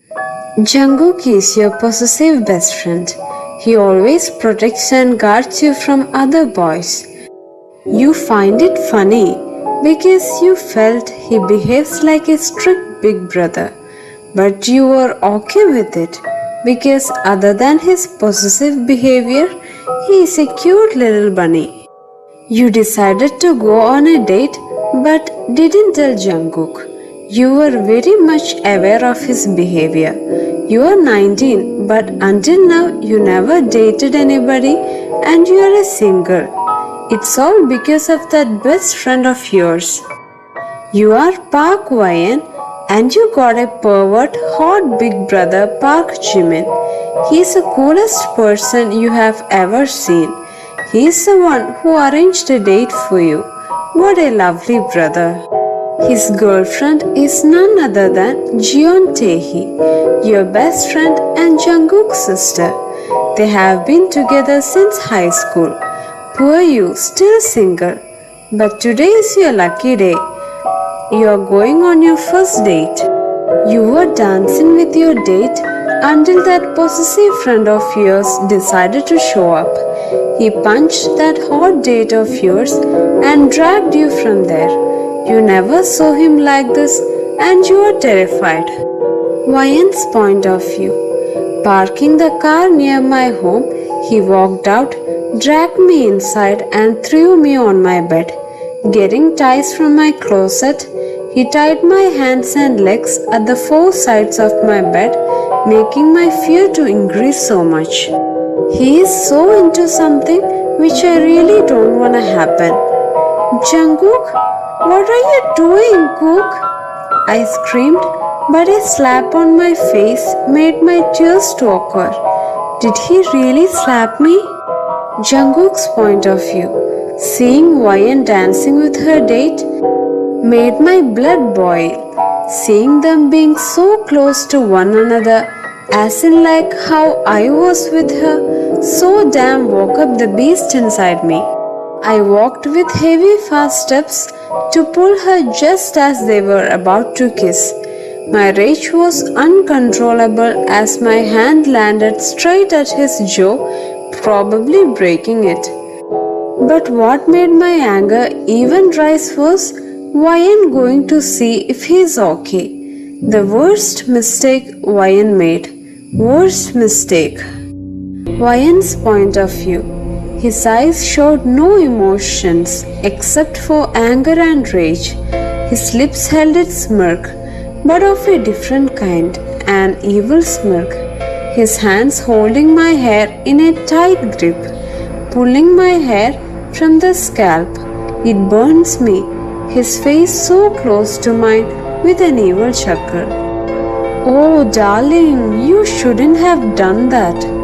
Jungkook is your possessive best friend. He always protects and guards you from other boys. You find it funny because you felt he behaves like a strict big brother, but you were okay with it because other than his possessive behavior, he is a cute little bunny. You decided to go on a date but didn't tell Jungkook. You were very much aware of his behavior. You are 19, but until now you never dated anybody and you are a single. It's all because of that best friend of yours. You are Park Wyan and you got a pervert hot big brother Park Jimin. He's the coolest person you have ever seen. He's the one who arranged a date for you. What a lovely brother. His girlfriend is none other than Jeon Tae-hee, your best friend and Jungkook's sister. They have been together since high school. Poor you, still single. But today is your lucky day. You are going on your first date. You were dancing with your date until that possessive friend of yours decided to show up. He punched that hot date of yours and dragged you from there. You never saw him like this and you are terrified. Wyan's point of view. Parking the car near my home, he walked out, dragged me inside and threw me on my bed. Getting ties from my closet, he tied my hands and legs at the four sides of my bed, making my fear to increase so much. He is so into something which I really don't want to happen. Jungkook, what are you doing, Kook? I screamed, but a slap on my face made my tears to occur. Did he really slap me? Jungkook's point of view. Seeing Wyan dancing with her date made my blood boil. Seeing them being so close to one another, as in like how I was with her, so damn woke up the beast inside me. I walked with heavy fast steps to pull her just as they were about to kiss. My rage was uncontrollable as my hand landed straight at his jaw, probably breaking it. But what made my anger even rise was Wyan going to see if he's okay. The worst mistake Wyan made. Worst mistake. Wyan's point of view. His eyes showed no emotions except for anger and rage. His lips held its smirk, but of a different kind, an evil smirk. His hands holding my hair in a tight grip, pulling my hair from the scalp. It burns me. His face so close to mine with an evil chuckle. Oh darling, you shouldn't have done that.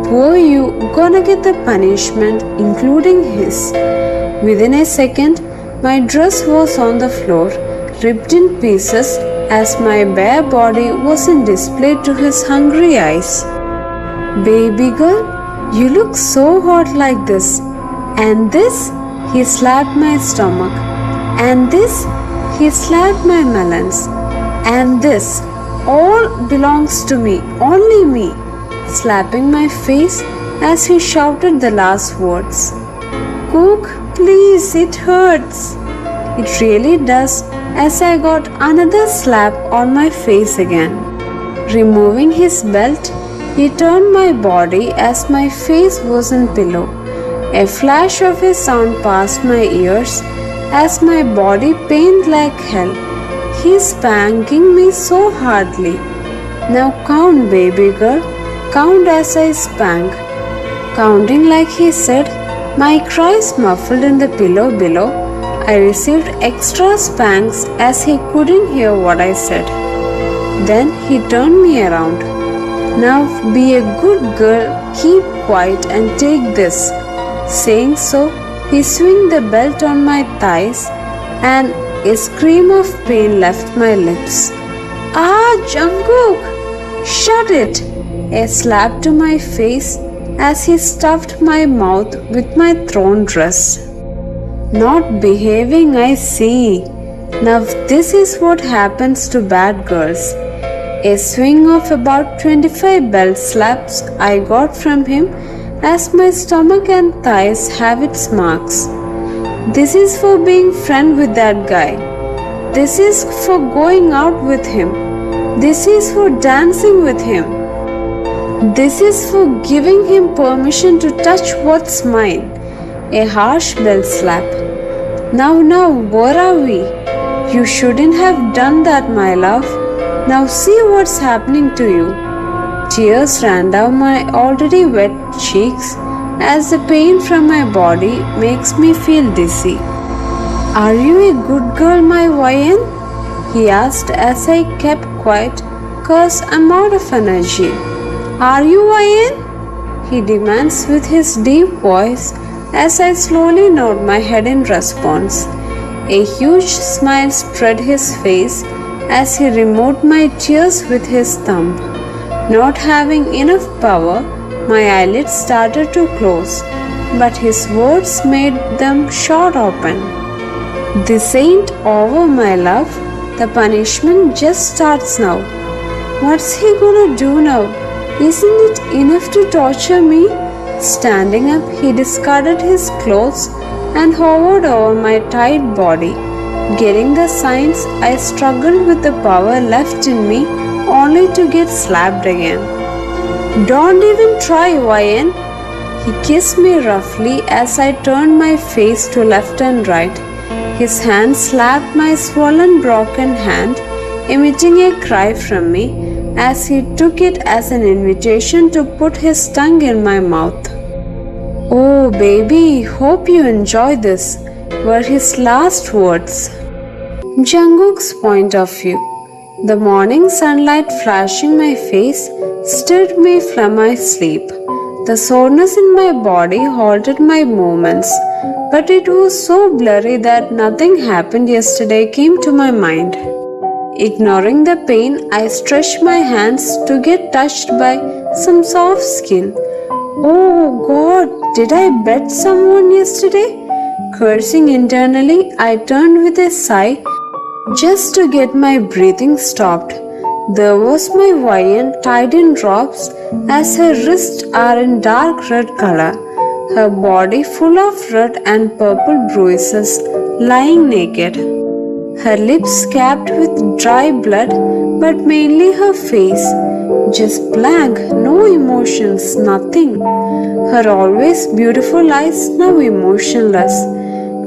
Poor you, gonna get the punishment, including his. Within a second, my dress was on the floor, ripped in pieces as my bare body was in display to his hungry eyes. Baby girl, you look so hot like this. And this, he slapped my stomach. And this, he slapped my melons. And this, all belongs to me, only me. Slapping my face as he shouted the last words. Cook, please, it hurts. It really does, as I got another slap on my face again. Removing his belt, he turned my body as my face was in pillow. A flash of a sound passed my ears as my body pained like hell. He's spanking me so hardly. Now count, baby girl. Count as I spank. Counting like he said, my cries muffled in the pillow below. I received extra spanks as he couldn't hear what I said. Then he turned me around. Now be a good girl, keep quiet and take this. Saying so, he swung the belt on my thighs and a scream of pain left my lips. Ah, Jungkook! Shut it! A slap to my face as he stuffed my mouth with my thrown dress. Not behaving, I see. Now this is what happens to bad girls. A swing of about 25 belt slaps I got from him as my stomach and thighs have its marks. This is for being friend with that guy. This is for going out with him. This is for dancing with him. This is for giving him permission to touch what's mine. A harsh belt slap. Now, where are we? You shouldn't have done that, my love. Now see what's happening to you. Tears ran down my already wet cheeks as the pain from my body makes me feel dizzy. Are you a good girl, my YN? He asked as I kept quiet, cause I'm out of energy. Are you YN? He demands with his deep voice as I slowly nod my head in response. A huge smile spread his face as he removed my tears with his thumb. Not having enough power, my eyelids started to close, but his words made them short open. This ain't over, my love. The punishment just starts now. What's he gonna do now? Isn't it enough to torture me? Standing up, he discarded his clothes and hovered over my tight body. Getting the signs, I struggled with the power left in me only to get slapped again. Don't even try, YN. He kissed me roughly as I turned my face to left and right. His hand slapped my swollen broken hand, emitting a cry from me as he took it as an invitation to put his tongue in my mouth. Oh baby, hope you enjoy this, were his last words. Jungkook's point of view. The morning sunlight flashing my face stirred me from my sleep. The soreness in my body halted my movements, but it was so blurry that nothing happened yesterday came to my mind. Ignoring the pain, I stretched my hands to get touched by some soft skin. Oh God, did I bet someone yesterday? Cursing internally, I turned with a sigh just to get my breathing stopped. There was my YN tied in ropes as her wrists are in dark red color, her body full of red and purple bruises, lying naked. Her lips capped with dry blood, but mainly her face, just blank, no emotions, nothing. Her always beautiful eyes now emotionless,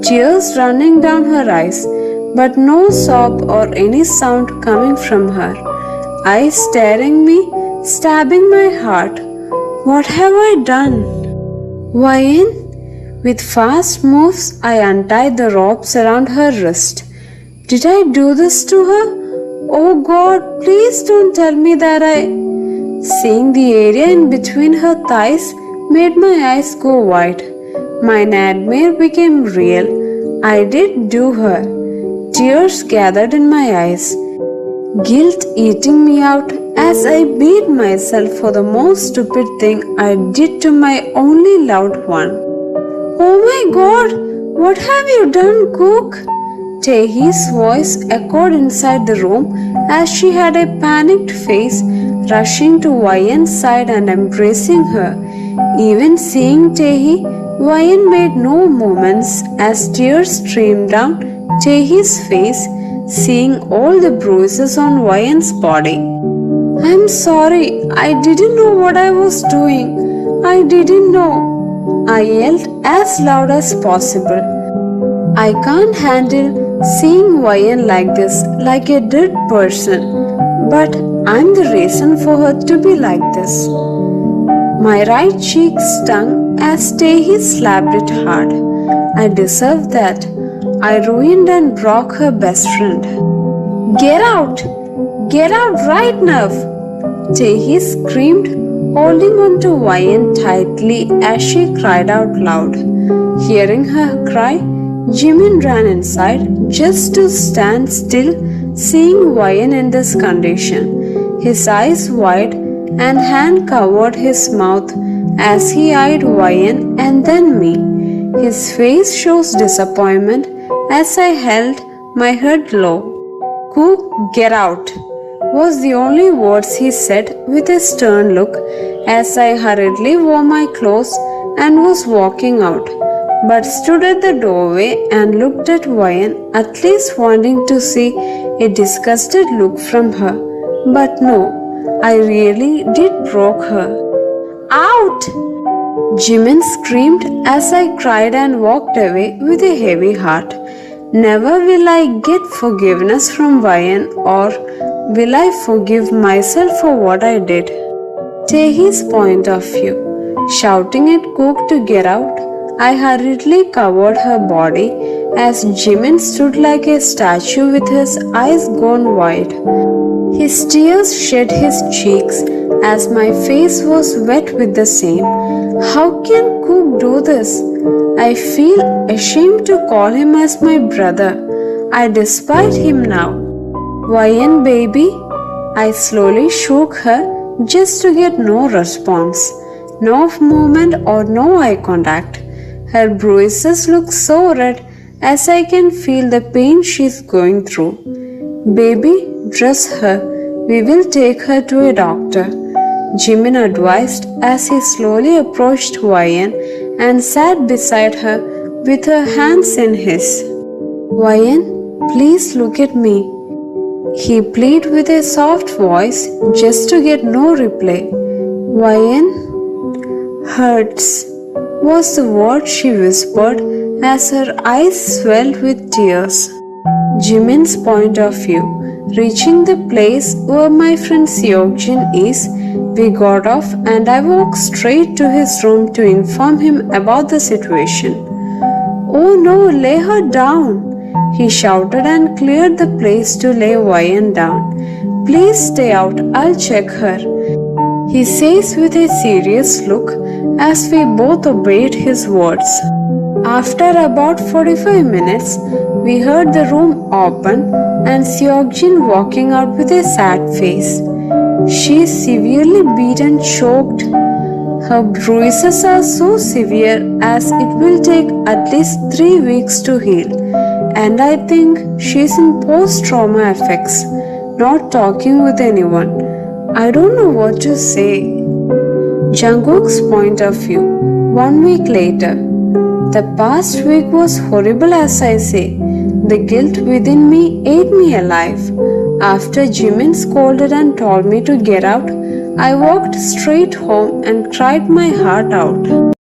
tears running down her eyes, but no sob or any sound coming from her. Eyes staring me, stabbing my heart. What have I done? YN? With fast moves, I untied the ropes around her wrist. Did I do this to her? Oh God, please don't tell me that Seeing the area in between her thighs made my eyes go wide. My nightmare became real. I did do her. Tears gathered in my eyes. Guilt eating me out as I beat myself for the most stupid thing I did to my only loved one. Oh my God, what have you done, Cook? Taehee's voice echoed inside the room as she had a panicked face, rushing to YN's side and embracing her. Even seeing Taehee, YN made no movements as tears streamed down Taehee's face, seeing all the bruises on YN's body. I'm sorry, I didn't know what I was doing. I didn't know. I yelled as loud as possible. I can't handle seeing YN like this, like a dead person, but I'm the reason for her to be like this. My right cheek stung as Taehee slapped it hard. I deserved that. I ruined and broke her best friend. Get out! Get out right now! Taehee screamed, holding on to YN tightly as she cried out loud. Hearing her cry, Jimin ran inside just to stand still, seeing YN in this condition. His eyes wide and hand covered his mouth as he eyed YN and then me. His face shows disappointment as I held my head low. Cook, get out. was the only words he said with a stern look as I hurriedly wore my clothes and was walking out, but stood at the doorway and looked at Ryan, at least wanting to see a disgusted look from her. But no, I really did broke her. Out! Jimin screamed as I cried and walked away with a heavy heart. Never will I get forgiveness from Ryan, or will I forgive myself for what I did. Take his point of view. Shouting at Cook to get out, I hurriedly covered her body as Jimin stood like a statue with his eyes gone wide. His tears shed his cheeks as my face was wet with the same. How can Cook do this? I feel ashamed to call him as my brother. I despise him now. Ryan, baby? I slowly shook her just to get no response, no movement or no eye contact. Her bruises look so red as I can feel the pain she's going through. Baby, dress her. We will take her to a doctor, Jimin advised as he slowly approached Ryan and sat beside her with her hands in his. Ryan, please look at me. He pleaded with a soft voice just to get no reply. Ryan, hurts, was the word she whispered as her eyes swelled with tears. Jimin's point of view. Reaching the place where my friend Seokjin is, we got off and I walked straight to his room to inform him about the situation. Oh no, lay her down! He shouted and cleared the place to lay Ryan down. Please stay out, I'll check her. He says with a serious look as we both obeyed his words. After about 45 minutes, we heard the room open and Seokjin walking out with a sad face. She is severely beaten, choked. Her bruises are so severe as it will take at least 3 weeks to heal. And I think she is in post-trauma effects, not talking with anyone. I don't know what to say. Jungkook's point of view. 1 week later. The past week was horrible as I say. The guilt within me ate me alive. After Jimin scolded and told me to get out, I walked straight home and cried my heart out.